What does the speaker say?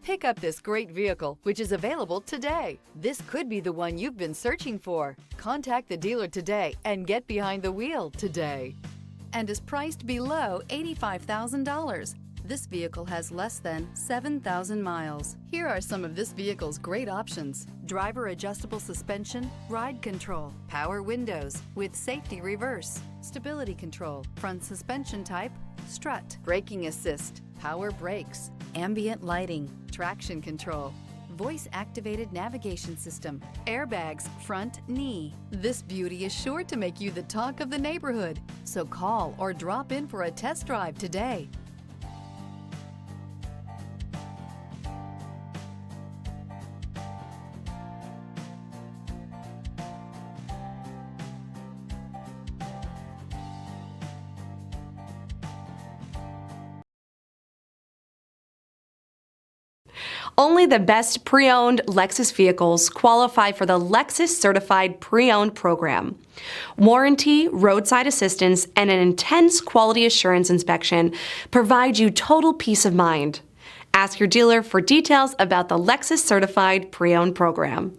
Pick up this great vehicle, which is available today. This could be the one you've been searching for. Contact the dealer today and get behind the wheel today. And is priced below $85,000. This vehicle has less than 7,000 miles. Here are some of this vehicle's great options: driver adjustable suspension, ride control, power windows with safety reverse, stability control, front suspension type, strut, braking assist, power brakes, ambient lighting, traction control, voice-activated navigation system, airbags, front knee. This beauty is sure to make you the talk of the neighborhood. So call or drop in for a test drive today. Only the best pre-owned Lexus vehicles qualify for the Lexus Certified Pre-Owned program. Warranty, roadside assistance, and an intense quality assurance inspection provide you total peace of mind. Ask your dealer for details about the Lexus Certified Pre-Owned program.